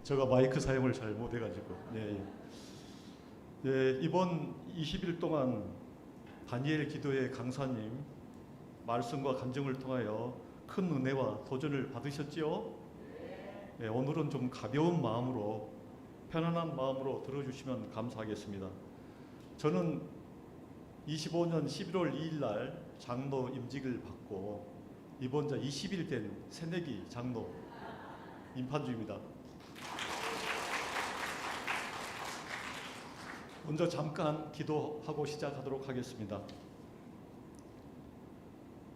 제가 마이크 사용을 잘 못해가지고. 네. 네, 이번 20일 동안 다니엘 기도회 강사님 말씀과 간증을 통하여 큰 은혜와 도전을 받으셨지요? 네, 오늘은 좀 가벼운 마음으로 편안한 마음으로 들어주시면 감사하겠습니다. 저는 25년 11월 2일 날 장로 임직을 받고 이번 자 20일 된 새내기 장로 임판주입니다. 먼저 잠깐 기도하고 시작하도록 하겠습니다.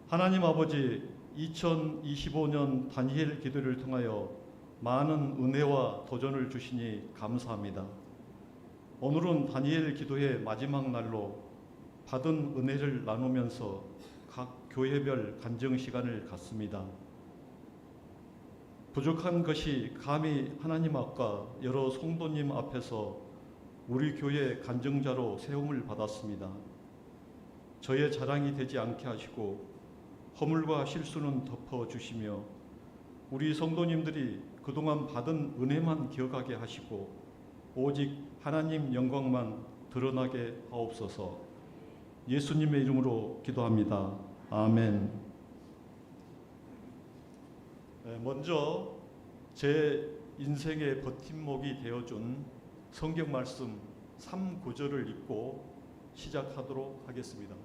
하나님 아버지, 2025년 다니엘 기도를 통하여 많은 은혜와 도전을 주시니 감사합니다. 오늘은 다니엘 기도의 마지막 날로 받은 은혜를 나누면서 각 교회별 간증 시간을 갖습니다. 부족한 것이 감히 하나님 앞과 여러 성도님 앞에서 우리 교회 간증자로 세움을 받았습니다. 저의 자랑이 되지 않게 하시고 허물과 실수는 덮어주시며 우리 성도님들이 그동안 받은 은혜만 기억하게 하시고 오직 하나님 영광만 드러나게 하옵소서. 예수님의 이름으로 기도합니다. 아멘. 먼저 제 인생의 버팀목이 되어준 성경 말씀 3구절을 읽고 시작하도록 하겠습니다.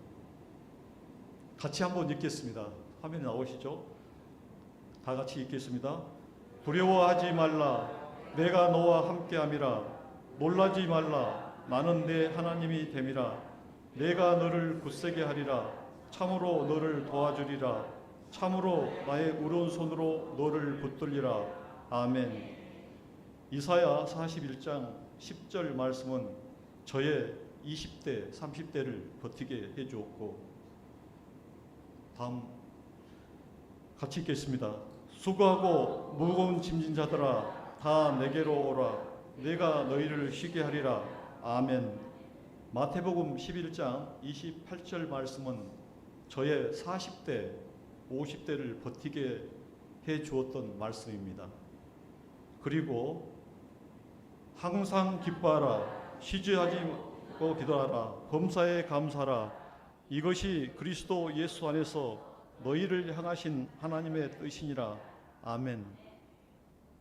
같이 한번 읽겠습니다. 화면에 나오시죠? 다 같이 읽겠습니다. 두려워하지 말라. 내가 너와 함께함이라. 놀라지 말라. 나는 내 하나님이 됨이라. 내가 너를 굳세게 하리라. 참으로 너를 도와주리라. 참으로 나의 오른손으로 너를 붙들리라. 아멘. 이사야 41장 10절 말씀은 저의 20대, 30대를 버티게 해주었고, 다음 같이 읽겠습니다. 수고하고 무거운 짐진 자들아 다 내게로 오라. 내가 너희를 쉬게 하리라. 아멘. 마태복음 11장 28절 말씀은 저의 40대, 50대를 버티게 해주었던 말씀입니다. 그리고 항상 기뻐하라. 쉬지 말고 기도하라. 범사에 감사하라. 이것이 그리스도 예수 안에서 너희를 향하신 하나님의 뜻이니라. 아멘.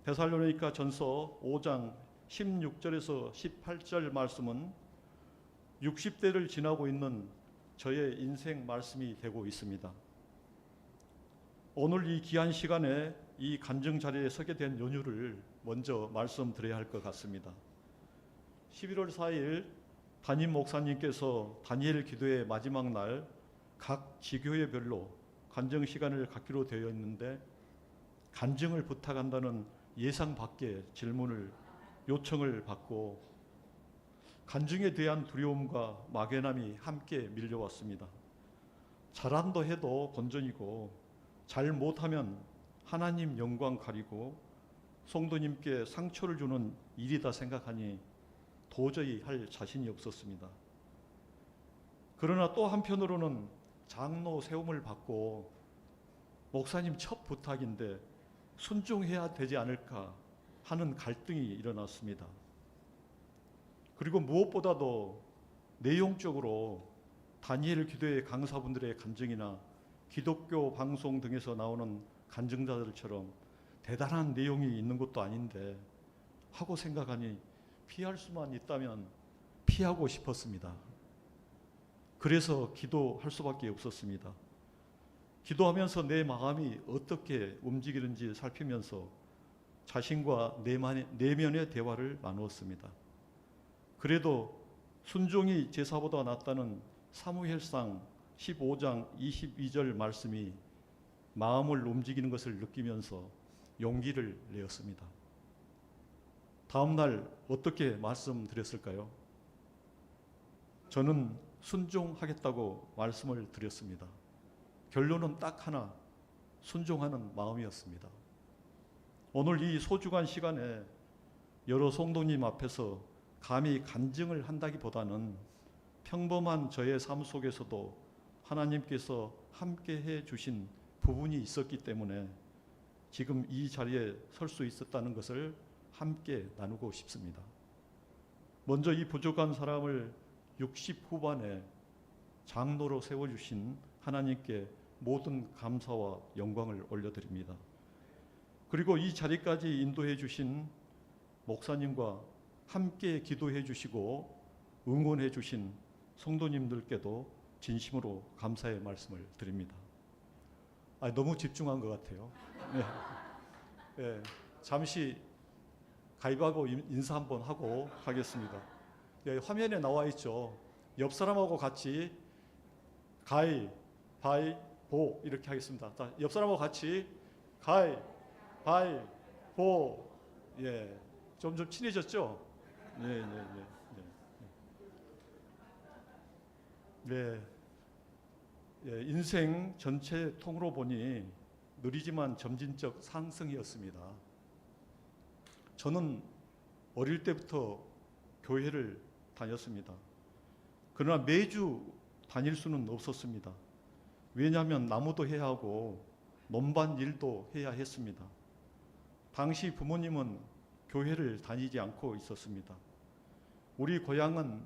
데살로니가 전서 5장 16절에서 18절 말씀은 60대를 지나고 있는 저의 인생 말씀이 되고 있습니다. 오늘 이 귀한 시간에 이 간증 자리에 서게 된 연유를 먼저 말씀드려야 할 것 같습니다. 11월 4일 담임 목사님께서 다니엘 기도의 마지막 날 각 지교회별로 간증 시간을 갖기로 되어 있는데 간증을 부탁한다는 예상 밖의 질문을 요청을 받고 간증에 대한 두려움과 막연함이 함께 밀려왔습니다. 잘한다 해도 본전이고 잘 못하면 하나님 영광 가리고 성도님께 상처를 주는 일이다 생각하니 도저히 할 자신이 없었습니다. 그러나 또 한편으로는 장로 세움을 받고 목사님 첫 부탁인데 순종해야 되지 않을까 하는 갈등이 일어났습니다. 그리고 무엇보다도 내용적으로 다니엘 기도의 강사분들의 간증이나 기독교 방송 등에서 나오는 간증자들처럼 대단한 내용이 있는 것도 아닌데 하고 생각하니 피할 수만 있다면 피하고 싶었습니다. 그래서 기도할 수밖에 없었습니다. 기도하면서 내 마음이 어떻게 움직이는지 살피면서 자신과 내면의 대화를 나누었습니다. 그래도 순종이 제사보다 낫다는 사무엘상 15장 22절 말씀이 마음을 움직이는 것을 느끼면서 용기를 내었습니다. 다음 날 어떻게 말씀드렸을까요? 저는 순종하겠다고 말씀을 드렸습니다. 결론은 딱 하나, 순종하는 마음이었습니다. 오늘 이 소중한 시간에 여러 성도님 앞에서 감히 간증을 한다기보다는 평범한 저의 삶 속에서도 하나님께서 함께 해 주신 부분이 있었기 때문에 지금 이 자리에 설 수 있었다는 것을 함께 나누고 싶습니다. 먼저 이 부족한 사람을 60 후반에 장로로 세워주신 하나님께 모든 감사와 영광을 올려드립니다. 그리고 이 자리까지 인도해 주신 목사님과 함께 기도해 주시고 응원해 주신 성도님들께도 진심으로 감사의 말씀을 드립니다. 너무 집중한 것 같아요. 네. 네. 잠시 가위바위보 인사 한번 하고 가겠습니다. 네, 화면에 나와 있죠. 옆 사람하고 같이 가위바위보 이렇게 하겠습니다. 자, 옆 사람하고 같이 가위바위보. 예, 점점 친해졌죠? 네, 네, 네, 네. 네. 예, 인생 전체 통으로 보니 느리지만 점진적 상승이었습니다. 저는 어릴 때부터 교회를 다녔습니다. 그러나 매주 다닐 수는 없었습니다. 왜냐하면 나무도 해야 하고 논밭 일도 해야 했습니다. 당시 부모님은 교회를 다니지 않고 있었습니다. 우리 고향은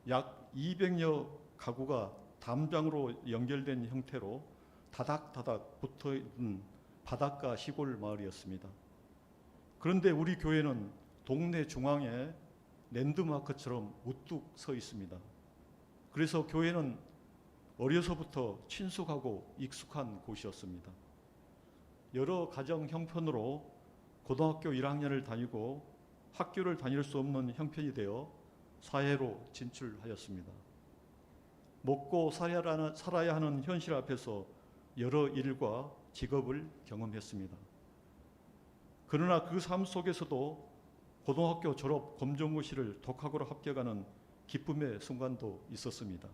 약 200여 가구가 담장으로 연결된 형태로 다닥다닥 붙어있는 바닷가 시골 마을이었습니다. 그런데 우리 교회는 동네 중앙에 랜드마크처럼 우뚝 서 있습니다. 그래서 교회는 어려서부터 친숙하고 익숙한 곳이었습니다. 여러 가정 형편으로 고등학교 1학년을 다니고 학교를 다닐 수 없는 형편이 되어 사회로 진출하였습니다. 먹고 살아야 하는 현실 앞에서 여러 일과 직업을 경험했습니다. 그러나 그 삶 속에서도 고등학교 졸업 검정고시를 독학으로 합격하는 기쁨의 순간도 있었습니다.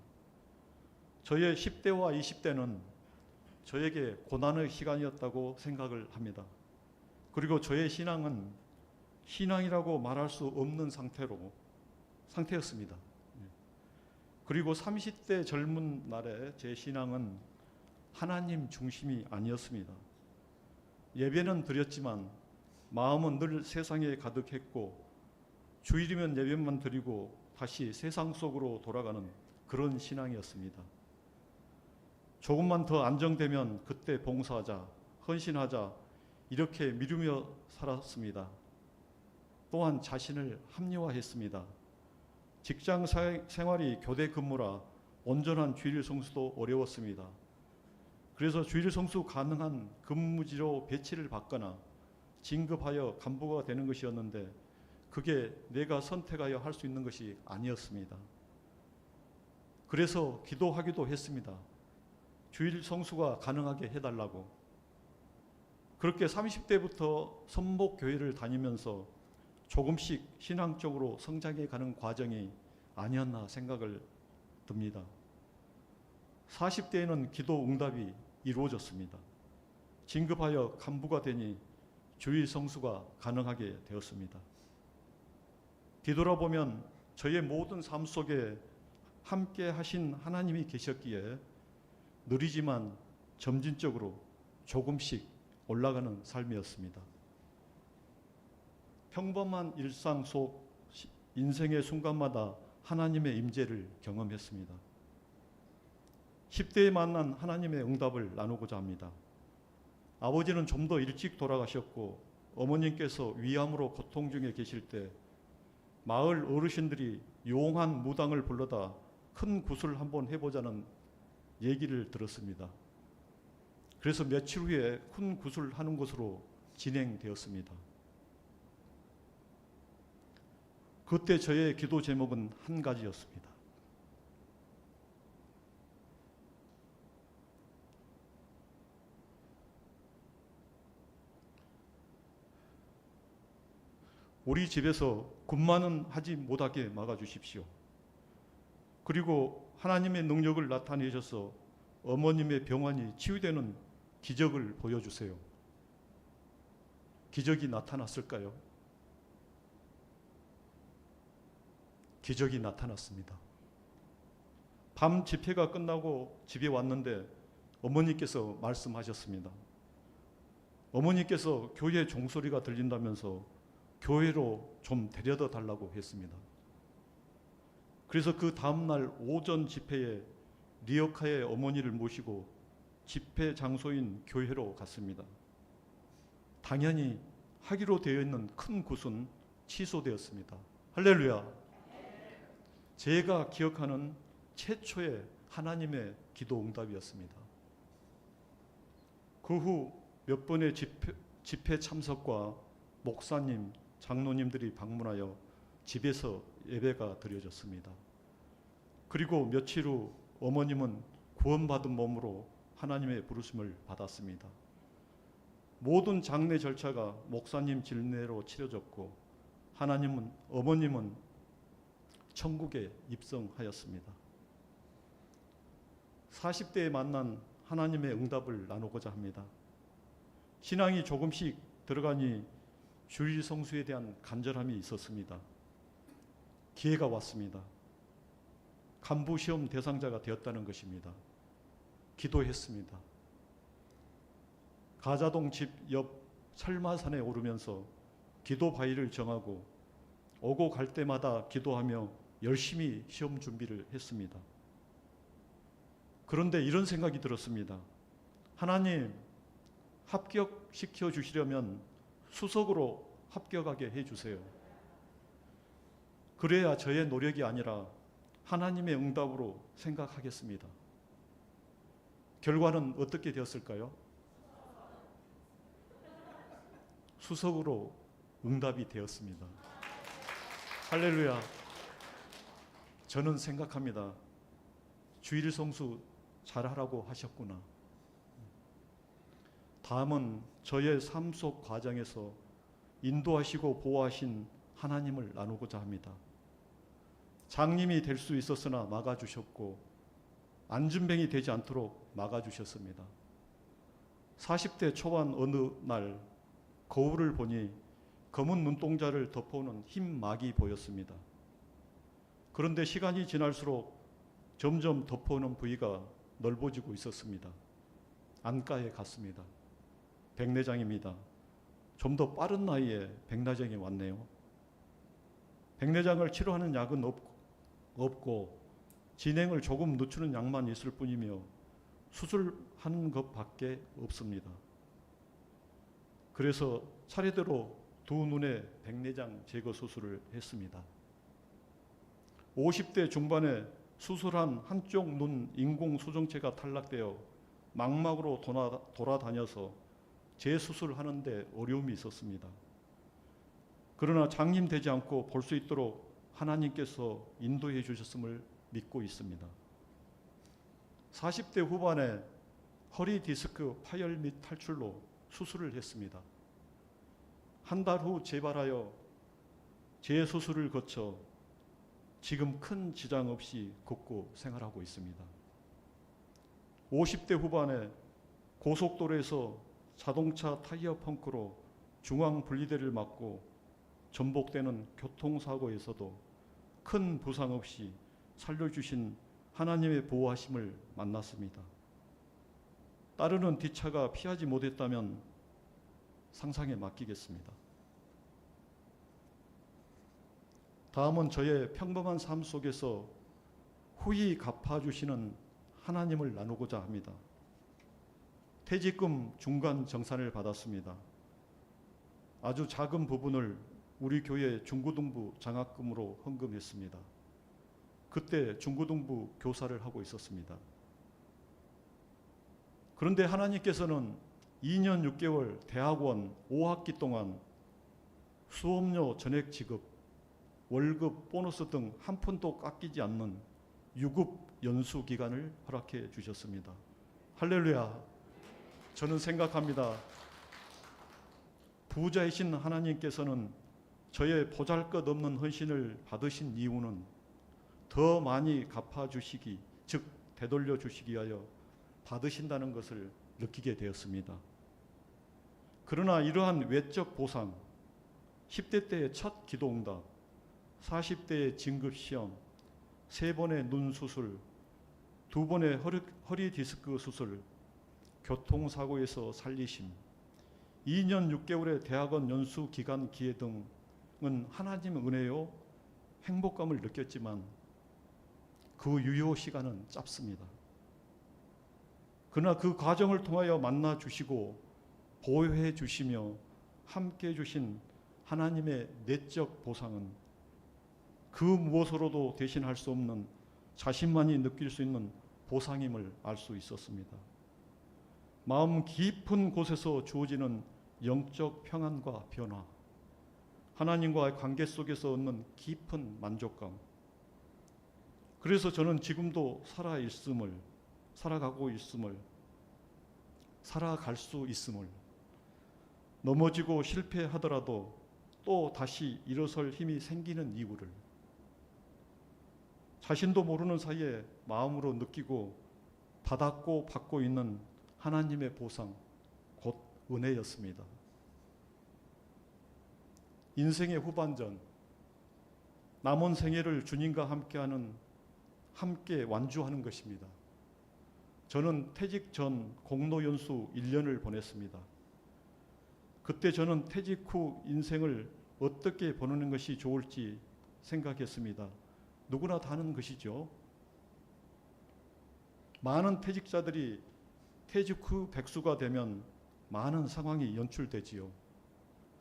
저의 10대와 20대는 저에게 고난의 시간이었다고 생각을 합니다. 그리고 저의 신앙은 신앙이라고 말할 수 없는 상태였습니다. 그리고 30대 젊은 날에 제 신앙은 하나님 중심이 아니었습니다. 예배는 드렸지만 마음은 늘 세상에 가득했고 주일이면 예배만 드리고 다시 세상 속으로 돌아가는 그런 신앙이었습니다. 조금만 더 안정되면 그때 봉사하자, 헌신하자 이렇게 미루며 살았습니다. 또한 자신을 합리화했습니다. 직장 생활이 교대 근무라 온전한 주일 성수도 어려웠습니다. 그래서 주일 성수 가능한 근무지로 배치를 받거나 진급하여 간부가 되는 것이었는데 그게 내가 선택하여 할 수 있는 것이 아니었습니다. 그래서 기도하기도 했습니다. 주일 성수가 가능하게 해달라고. 그렇게 30대부터 선목교회를 다니면서 조금씩 신앙적으로 성장해 가는 과정이 아니었나 생각을 듭니다. 40대에는 기도 응답이 이루어졌습니다. 진급하여 간부가 되니 주일 성수가 가능하게 되었습니다. 뒤돌아보면 저의 모든 삶 속에 함께 하신 하나님이 계셨기에 느리지만 점진적으로 조금씩 올라가는 삶이었습니다. 평범한 일상 속 인생의 순간마다 하나님의 임재를 경험했습니다. 10대에 만난 하나님의 응답을 나누고자 합니다. 아버지는 좀 더 일찍 돌아가셨고 어머님께서 위암으로 고통 중에 계실 때 마을 어르신들이 용한 무당을 불러다 큰 굿을 한번 해보자는 얘기를 들었습니다. 그래서 며칠 후에 큰 굿을 하는 것으로 진행되었습니다. 그때 저의 기도 제목은 한 가지였습니다. 우리 집에서 군만은 하지 못하게 막아주십시오. 그리고 하나님의 능력을 나타내셔서 어머님의 병환이 치유되는 기적을 보여주세요. 기적이 나타났을까요? 기적이 나타났습니다. 밤 집회가 끝나고 집에 왔는데 어머니께서 말씀하셨습니다. 어머니께서 교회 종소리가 들린다면서 교회로 좀 데려다 달라고 했습니다. 그래서 그 다음날 오전 집회에 리어카의 어머니를 모시고 집회 장소인 교회로 갔습니다. 당연히 하기로 되어 있는 큰 굿은 취소되었습니다. 할렐루야. 제가 기억하는 최초의 하나님의 기도 응답이었습니다. 그 후 몇 번의 집회 참석과 목사님, 장로님들이 방문하여 집에서 예배가 드려졌습니다. 그리고 며칠 후 어머님은 구원받은 몸으로 하나님의 부르심을 받았습니다. 모든 장례 절차가 목사님 진례로 치러졌고 어머님은 천국에 입성하였습니다. 40대에 만난 하나님의 응답을 나누고자 합니다. 신앙이 조금씩 들어가니 주일 성수에 대한 간절함이 있었습니다. 기회가 왔습니다. 간부 시험 대상자가 되었다는 것입니다. 기도했습니다. 가자동 집 옆 설마산에 오르면서 기도 바위를 정하고 오고 갈 때마다 기도하며 열심히 시험 준비를 했습니다. 그런데 이런 생각이 들었습니다. 하나님, 합격시켜 주시려면 수석으로 합격하게 해주세요. 그래야 저의 노력이 아니라 하나님의 응답으로 생각하겠습니다. 결과는 어떻게 되었을까요? 수석으로 응답이 되었습니다. 할렐루야. 저는 생각합니다. 주일 성수 잘하라고 하셨구나. 다음은 저의 삶 속 과정에서 인도하시고 보호하신 하나님을 나누고자 합니다. 장님이 될 수 있었으나 막아주셨고 안진뱅이 되지 않도록 막아주셨습니다. 40대 초반 어느 날 거울을 보니 검은 눈동자를 덮어오는 흰 막이 보였습니다. 그런데 시간이 지날수록 점점 덮어오는 부위가 넓어지고 있었습니다. 안과에 갔습니다. 백내장입니다. 좀 더 빠른 나이에 백내장이 왔네요. 백내장을 치료하는 약은 없고 진행을 조금 늦추는 약만 있을 뿐이며 수술하는 것밖에 없습니다. 그래서 차례대로 두 눈의 백내장 제거 수술을 했습니다. 50대 중반에 수술한 한쪽 눈 인공 수정체가 탈락되어 망막으로 돌아다녀서 재수술하는데 어려움이 있었습니다. 그러나 장님되지 않고 볼 수 있도록 하나님께서 인도해 주셨음을 믿고 있습니다. 40대 후반에 허리 디스크 파열 및 탈출로 수술을 했습니다. 한 달 후 재발하여 재수술을 거쳐 지금 큰 지장 없이 걷고 생활하고 있습니다. 50대 후반에 고속도로에서 자동차 타이어 펑크로 중앙 분리대를 맞고 전복되는 교통사고에서도 큰 부상 없이 살려주신 하나님의 보호하심을 만났습니다. 따르는 뒷차가 피하지 못했다면 상상에 맡기겠습니다. 다음은 저의 평범한 삶 속에서 후히 갚아주시는 하나님을 나누고자 합니다. 퇴직금 중간 정산을 받았습니다. 아주 작은 부분을 우리 교회 중고등부 장학금으로 헌금했습니다. 그때 중고등부 교사를 하고 있었습니다. 그런데 하나님께서는 2년 6개월 대학원 5학기 동안 수업료 전액 지급, 월급, 보너스 등 한 푼도 깎이지 않는 유급 연수 기간을 허락해 주셨습니다. 할렐루야. 저는 생각합니다. 부자이신 하나님께서는 저의 보잘것없는 헌신을 받으신 이유는 더 많이 갚아주시기, 즉 되돌려 주시기 위하여 받으신다는 것을 느끼게 되었습니다. 그러나 이러한 외적 보상, 10대 때의 첫 기도응답, 40대의 진급시험, 3번의 눈 수술, 2번의 허리 디스크 수술, 교통사고에서 살리심, 2년 6개월의 대학원 연수 기간 기회 등 하나님의 은혜요 행복감을 느꼈지만 그 유효 시간은 짧습니다. 그러나 그 과정을 통하여 만나 주시고 보호해 주시며 함께 해 주신 하나님의 내적 보상은 그 무엇으로도 대신할 수 없는 자신만이 느낄 수 있는 보상임을 알 수 있었습니다. 마음 깊은 곳에서 주어지는 영적 평안과 변화, 하나님과의 관계 속에서 얻는 깊은 만족감. 그래서 저는 지금도 살아가고 있음을, 살아갈 수 있음을, 넘어지고 실패하더라도 또 다시 일어설 힘이 생기는 이유를 자신도 모르는 사이에 마음으로 느끼고 받았고 받고 있는 하나님의 보상, 곧 은혜였습니다. 인생의 후반전, 남은 생애를 주님과 함께 완주하는 것입니다. 저는 퇴직 전 공로연수 1년을 보냈습니다. 그때 저는 퇴직 후 인생을 어떻게 보내는 것이 좋을지 생각했습니다. 누구나 다 하는 것이죠. 많은 퇴직자들이 퇴직 후 백수가 되면 많은 상황이 연출되지요.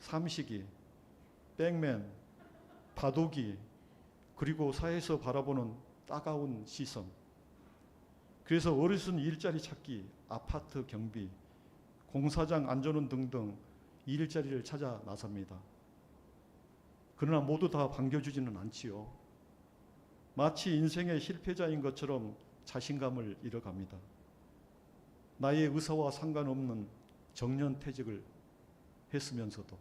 삼식이, 백맨, 바둑이, 그리고 사회에서 바라보는 따가운 시선. 그래서 어르신 일자리 찾기, 아파트 경비, 공사장 안전원 등등 일자리를 찾아 나섭니다. 그러나 모두 다 반겨주지는 않지요. 마치 인생의 실패자인 것처럼 자신감을 잃어갑니다. 나의 의사와 상관없는 정년퇴직을 했으면서도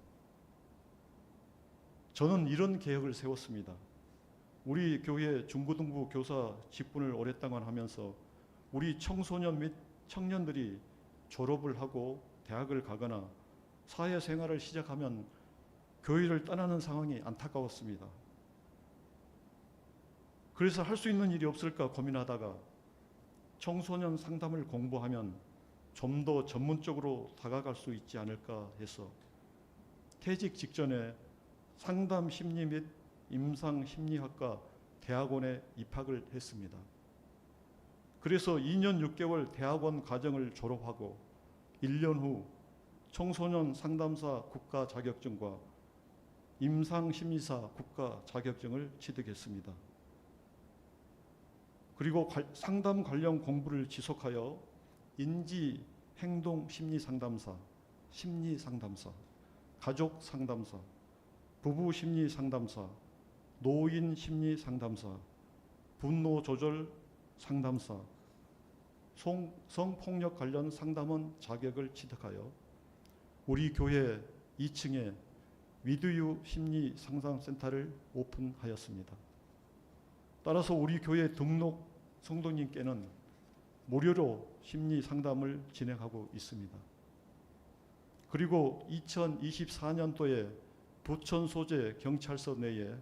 저는 이런 계획을 세웠습니다. 우리 교회 중고등부 교사 직분을 오랫동안 하면서 우리 청소년 및 청년들이 졸업을 하고 대학을 가거나 사회생활을 시작하면 교회를 떠나는 상황이 안타까웠습니다. 그래서 할 수 있는 일이 없을까 고민하다가 청소년 상담을 공부하면 좀 더 전문적으로 다가갈 수 있지 않을까 해서 퇴직 직전에 상담 심리 및 임상 심리학과 대학원에 입학을 했습니다. 그래서 2년 6개월 대학원 과정을 졸업하고 1년 후 청소년 상담사 국가 자격증과 임상 심리사 국가 자격증을 취득했습니다. 그리고 상담 관련 공부를 지속하여 인지 행동 심리 상담사, 심리 상담사, 가족 상담사, 부부 심리 상담사, 노인 심리 상담사, 분노 조절 상담사, 성폭력 관련 상담원 자격을 취득하여 우리 교회 2층에 위드유 심리 상담센터를 오픈하였습니다. 따라서 우리 교회 등록 성도님께는 무료로 심리 상담을 진행하고 있습니다. 그리고 2024년도에 부천 소재 경찰서 내에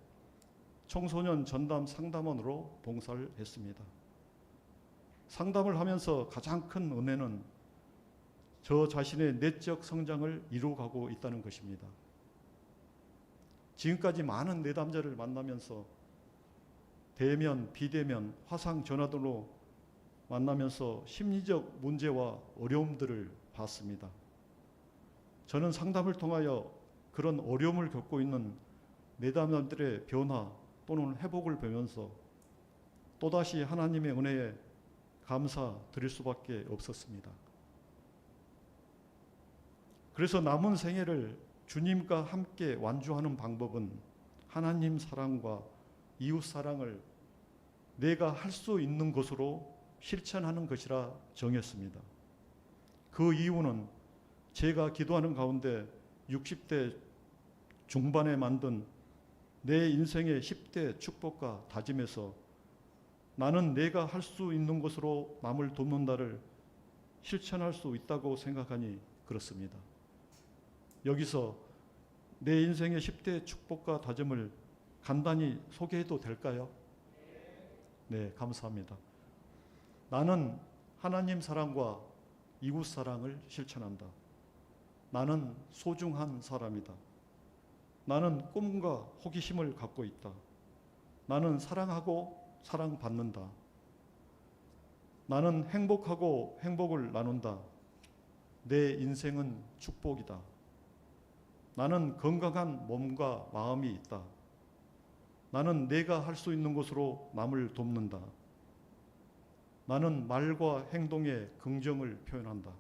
청소년 전담 상담원으로 봉사를 했습니다. 상담을 하면서 가장 큰 은혜는 저 자신의 내적 성장을 이루어가고 있다는 것입니다. 지금까지 많은 내담자를 만나면서 대면, 비대면, 화상 전화등으로 만나면서 심리적 문제와 어려움들을 봤습니다. 저는 상담을 통하여 그런 어려움을 겪고 있는 내담자들의 변화 또는 회복을 보면서 또다시 하나님의 은혜에 감사드릴 수밖에 없었습니다. 그래서 남은 생애를 주님과 함께 완주하는 방법은 하나님 사랑과 이웃 사랑을 내가 할 수 있는 것으로 실천하는 것이라 정했습니다. 그 이유는 제가 기도하는 가운데 60대 중반에 만든 내 인생의 10대 축복과 다짐에서 나는 내가 할 수 있는 것으로 남을 돕는다를 실천할 수 있다고 생각하니 그렇습니다. 여기서 내 인생의 10대 축복과 다짐을 간단히 소개해도 될까요? 네, 감사합니다. 나는 하나님 사랑과 이웃 사랑을 실천한다. 나는 소중한 사람이다. 나는 꿈과 호기심을 갖고 있다. 나는 사랑하고 사랑받는다. 나는 행복하고 행복을 나눈다. 내 인생은 축복이다. 나는 건강한 몸과 마음이 있다. 나는 내가 할 수 있는 것으로 남을 돕는다. 나는 말과 행동에 긍정을 표현한다.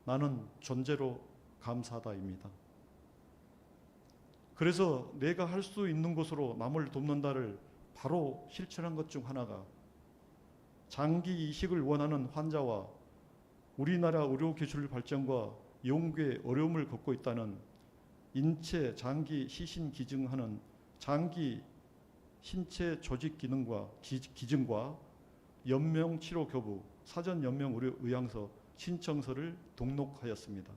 나는 존재로 감사하다입니다. 그래서 내가 할 수 있는 것으로 남을 돕는다를 바로 실천한 것 중 하나가 장기 이식을 원하는 환자와 우리나라 의료기술 발전과 연구에 어려움을 겪고 있다는 인체 장기 시신 기증하는 장기 신체 조직 기능과 기증과 연명치료 교부 사전 연명 의향서 신청서를 등록하였습니다.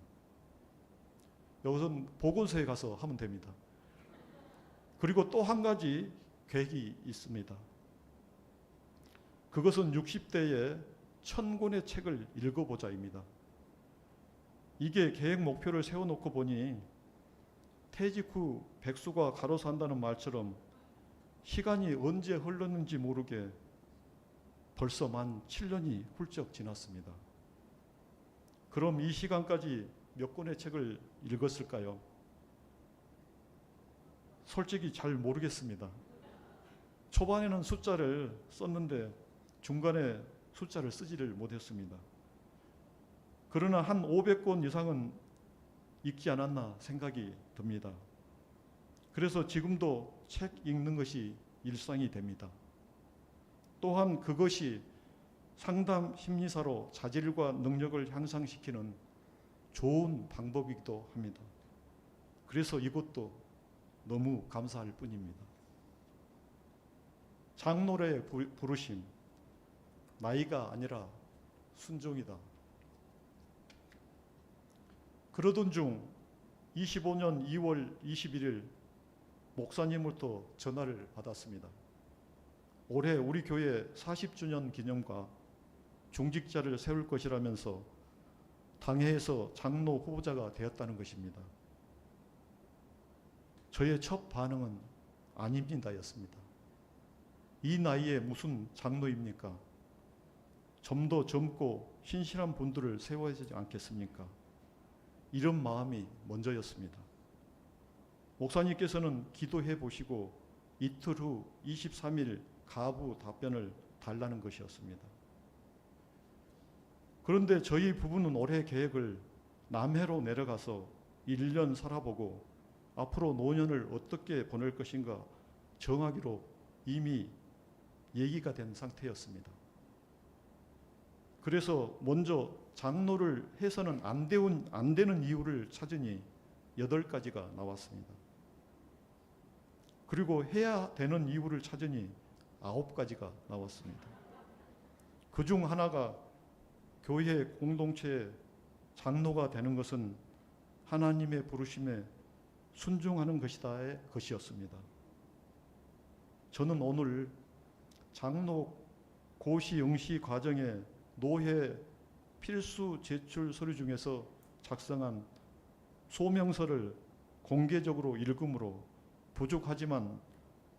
이것은 보건소에 가서 하면 됩니다. 그리고 또 한 가지 계획이 있습니다. 그것은 60대에 1000권의 책을 읽어보자입니다. 이게 계획 목표를 세워놓고 보니 퇴직 후 백수가 가로수 한다는 말처럼 시간이 언제 흘렀는지 모르게 벌써 만 7년이 훌쩍 지났습니다. 그럼 이 시간까지 몇 권의 책을 읽었을까요? 솔직히 잘 모르겠습니다. 초반에는 숫자를 썼는데 중간에 숫자를 쓰지를 못했습니다. 그러나 한 500권 이상은 읽지 않았나 생각이 듭니다. 그래서 지금도 책 읽는 것이 일상이 됩니다. 또한 그것이 상담 심리사로 자질과 능력을 향상시키는 좋은 방법이기도 합니다. 그래서 이것도 너무 감사할 뿐입니다. 장로의 부르심, 나이가 아니라 순종이다. 그러던 중 25년 2월 21일 목사님으로부터 전화를 받았습니다. 올해 우리 교회 40주년 기념과 중직자를 세울 것이라면서 당회에서 장로 후보자가 되었다는 것입니다. 저의 첫 반응은 아닙니다였습니다. 이 나이에 무슨 장로입니까? 좀 더 젊고 신실한 분들을 세워야 되지 않겠습니까? 이런 마음이 먼저였습니다. 목사님께서는 기도해 보시고 이틀 후 23일 가부 답변을 달라는 것이었습니다. 그런데 저희 부부는 올해 계획을 남해로 내려가서 1년 살아보고 앞으로 노년을 어떻게 보낼 것인가 정하기로 이미 얘기가 된 상태였습니다. 그래서 먼저 장로를 해서는 안 되는 이유를 찾으니 8가지가 나왔습니다. 그리고 해야 되는 이유를 찾으니 9가지가 나왔습니다. 그중 하나가 교회 공동체의 장로가 되는 것은 하나님의 부르심에 순종하는 것이다의 것이었습니다. 저는 오늘 장로 고시 응시 과정에 노회 필수 제출 서류 중에서 작성한 소명서를 공개적으로 읽음으로 부족하지만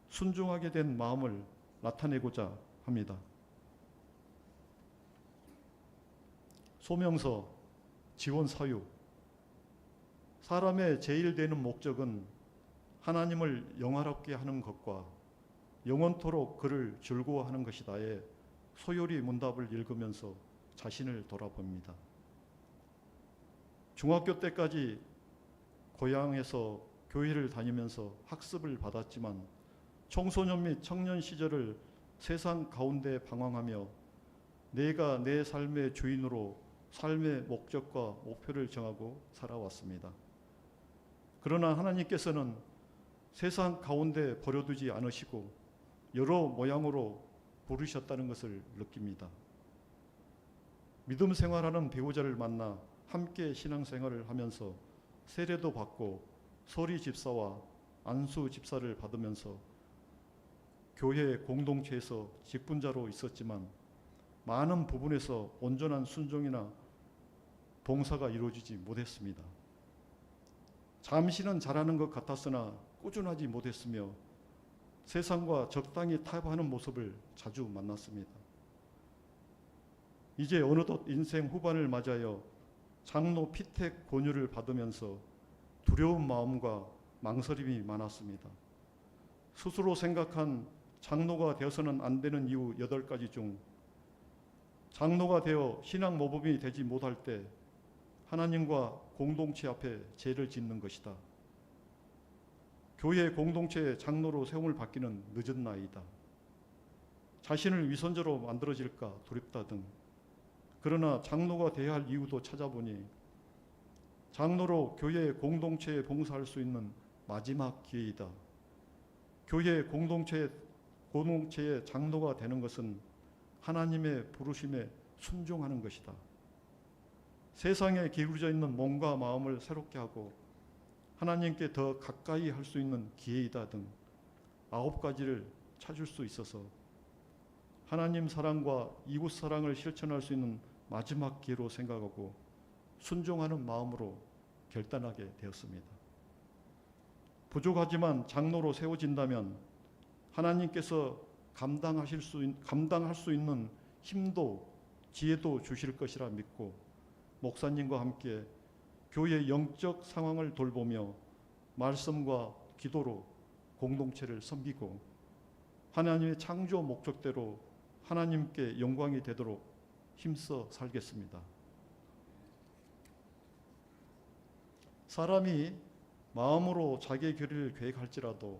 순종하게 된 마음을 나타내고자 합니다. 소명서 지원 사유. 사람의 제일 되는 목적은 하나님을 영화롭게 하는 것과 영원토록 그를 즐거워하는 것이다에 소요리 문답을 읽으면서 자신을 돌아봅니다. 중학교 때까지 고향에서 교회를 다니면서 학습을 받았지만 청소년 및 청년 시절을 세상 가운데 방황하며 내가 내 삶의 주인으로 삶의 목적과 목표를 정하고 살아왔습니다. 그러나 하나님께서는 세상 가운데 버려두지 않으시고 여러 모양으로 부르셨다는 것을 느낍니다. 믿음 생활하는 배우자를 만나 함께 신앙생활을 하면서 세례도 받고 서리 집사와 안수 집사를 받으면서 교회 공동체에서 직분자로 있었지만 많은 부분에서 온전한 순종이나 봉사가 이루어지지 못했습니다. 잠시는 잘하는 것 같았으나 꾸준하지 못했으며 세상과 적당히 타협하는 모습을 자주 만났습니다. 이제 어느덧 인생 후반을 맞이하여 장로 피택 권유를 받으면서 두려운 마음과 망설임이 많았습니다. 스스로 생각한 장로가 되어서는 안 되는 이유 8가지 중 장로가 되어 신앙 모범이 되지 못할 때 하나님과 공동체 앞에 죄를 짓는 것이다. 교회 공동체의 장로로 세움을 받기는 늦은 나이다. 자신을 위선자로 만들어질까 두렵다 등. 그러나 장로가 되어야 할 이유도 찾아보니 장로로 교회 공동체에 봉사할 수 있는 마지막 기회이다. 교회 공동체의 장로가 되는 것은 하나님의 부르심에 순종하는 것이다. 세상에 기울어져 있는 몸과 마음을 새롭게 하고 하나님께 더 가까이 할 수 있는 기회이다 등 9가지를 찾을 수 있어서 하나님 사랑과 이웃 사랑을 실천할 수 있는 마지막 기회로 생각하고 순종하는 마음으로 결단하게 되었습니다. 부족하지만 장로로 세워진다면 하나님께서 감당할 수 있는 힘도 지혜도 주실 것이라 믿고 목사님과 함께 교회의 영적 상황을 돌보며 말씀과 기도로 공동체를 섬기고 하나님의 창조 목적대로 하나님께 영광이 되도록 힘써 살겠습니다. 사람이 마음으로 자기의 길을 계획할지라도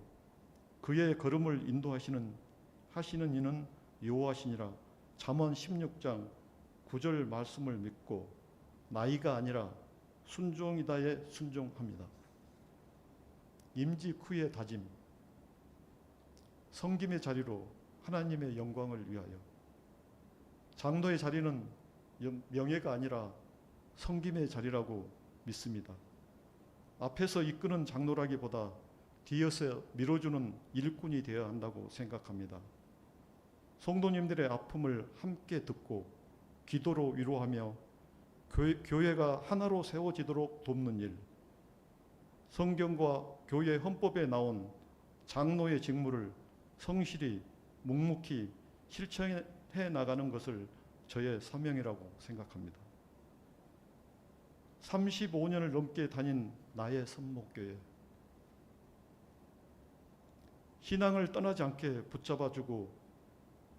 그의 걸음을 인도하시는 이는 여호와시니라. 잠언 16장 9절 말씀을 믿고 나이가 아니라 순종이다에 순종합니다. 임직 후의 다짐. 섬김의 자리로 하나님의 영광을 위하여. 장로의 자리는 명예가 아니라 섬김의 자리라고 믿습니다. 앞에서 이끄는 장로라기보다 뒤에서 밀어주는 일꾼이 되어야 한다고 생각합니다. 성도님들의 아픔을 함께 듣고 기도로 위로하며 교회가 하나로 세워지도록 돕는 일, 성경과 교회 헌법에 나온 장로의 직무를 성실히 묵묵히 실천해 나가는 것을 저의 사명이라고 생각합니다. 35년을 넘게 다닌 나의 선목교회, 신앙을 떠나지 않게 붙잡아주고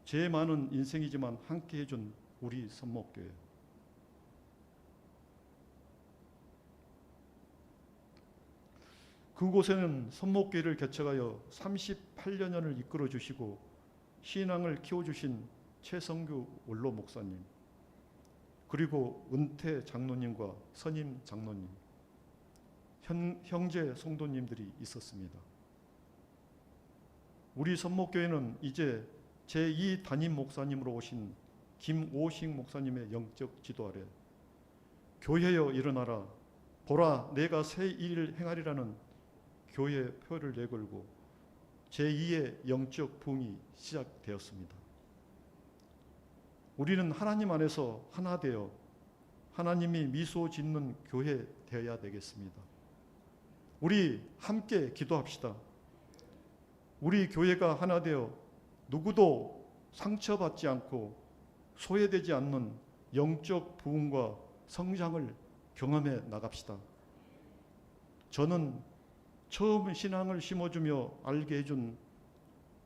죄 많은 인생이지만 함께 해준 우리 선목교회, 그곳에는 선목교회를 개척하여 38년을 이끌어 주시고 신앙을 키워주신 최성규 원로 목사님, 그리고 은퇴 장로님과 선임 장로님, 형제 성도님들이 있었습니다. 우리 선목교회는 이제 제2 담임 목사님으로 오신 김오식 목사님의 영적 지도 아래 교회여 일어나라, 보라 내가 새 일을 행하리라는 교회의 표를 내걸고 제2의 영적 부흥이 시작되었습니다. 우리는 하나님 안에서 하나 되어 하나님이 미소 짓는 교회 되어야 되겠습니다. 우리 함께 기도합시다. 우리 교회가 하나 되어 누구도 상처받지 않고 소외되지 않는 영적 부흥과 성장을 경험해 나갑시다. 저는 처음 신앙을 심어주며 알게 해준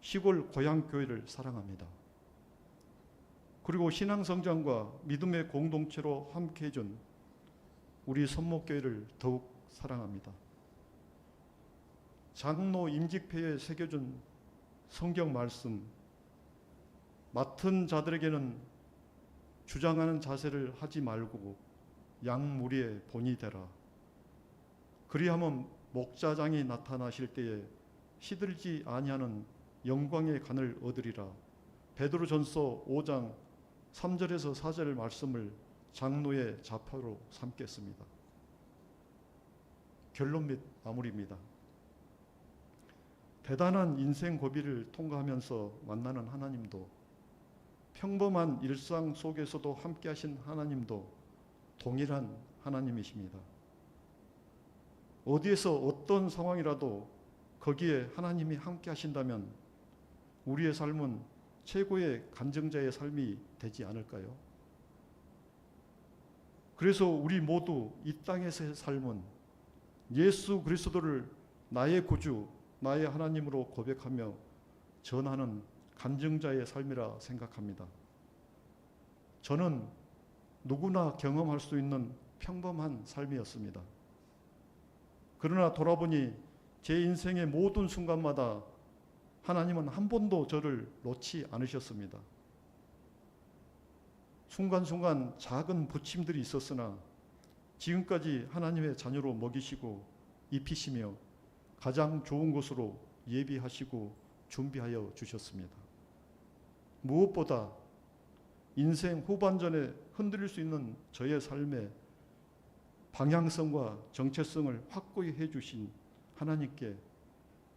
시골 고향교회를 사랑합니다. 그리고 신앙 성장과 믿음의 공동체로 함께 해준 우리 선목교회를 더욱 사랑합니다. 장로 임직표에 새겨준 성경 말씀, 맡은 자들에게는 주장하는 자세를 하지 말고 양무리의 본이 되라. 그리하면 목자장이 나타나실 때에 시들지 아니하는 영광의 간을 얻으리라. 베드로전서 5장 3절에서 4절 말씀을 장로의 자표로 삼겠습니다. 결론 및 마무리입니다. 대단한 인생 고비를 통과하면서 만나는 하나님도, 평범한 일상 속에서도 함께하신 하나님도 동일한 하나님이십니다. 어디에서 어떤 상황이라도 거기에 하나님이 함께 하신다면 우리의 삶은 최고의 간증자의 삶이 되지 않을까요? 그래서 우리 모두 이 땅에서의 삶은 예수 그리스도를 나의 구주, 나의 하나님으로 고백하며 전하는 간증자의 삶이라 생각합니다. 저는 누구나 경험할 수 있는 평범한 삶이었습니다. 그러나 돌아보니 제 인생의 모든 순간마다 하나님은 한 번도 저를 놓지 않으셨습니다. 순간순간 작은 부침들이 있었으나 지금까지 하나님의 자녀로 먹이시고 입히시며 가장 좋은 곳으로 예비하시고 준비하여 주셨습니다. 무엇보다 인생 후반전에 흔들릴 수 있는 저의 삶의 방향성과 정체성을 확고히 해주신 하나님께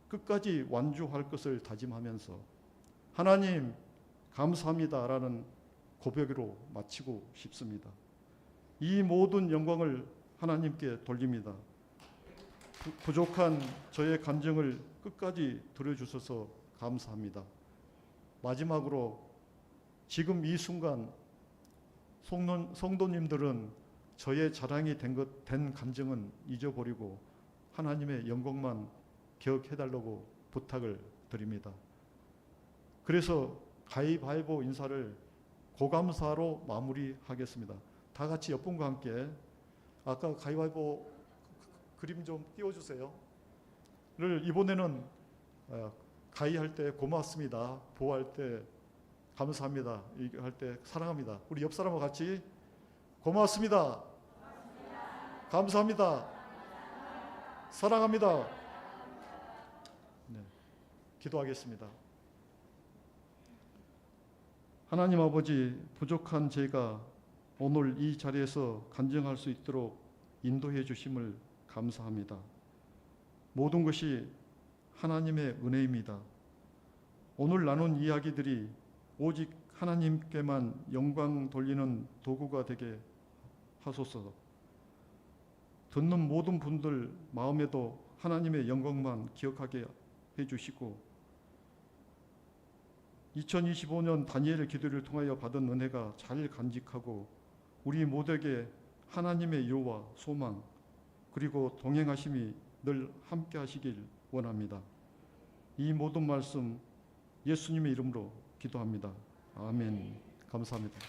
끝까지 완주할 것을 다짐하면서 하나님 감사합니다라는 고백으로 마치고 싶습니다. 이 모든 영광을 하나님께 돌립니다. 부족한 저의 간증을 끝까지 들어주셔서 감사합니다. 마지막으로 지금 이 순간 성도님들은 저의 자랑이 된 간증은 잊어버리고 하나님의 영광만 기억해달라고 부탁을 드립니다. 그래서 가위바위보 인사를 고감사로 마무리하겠습니다. 다 같이 옆분과 함께 아까 가위바위보 그림 좀 띄워주세요. 를 이번에는 가위할 때 고맙습니다. 보할 때 감사합니다. 할 때 사랑합니다. 우리 옆 사람과 같이 고맙습니다. 감사합니다. 사랑합니다. 네, 기도하겠습니다. 하나님 아버지, 부족한 제가 오늘 이 자리에서 간증할 수 있도록 인도해 주심을 감사합니다. 모든 것이 하나님의 은혜입니다. 오늘 나눈 이야기들이 오직 하나님께만 영광 돌리는 도구가 되게 하소서. 듣는 모든 분들 마음에도 하나님의 영광만 기억하게 해주시고 2025년 다니엘의 기도를 통하여 받은 은혜가 잘 간직하고 우리 모두에게 하나님의 위로와 소망 그리고 동행하심이 늘 함께 하시길 원합니다. 이 모든 말씀 예수님의 이름으로 기도합니다. 아멘. 감사합니다.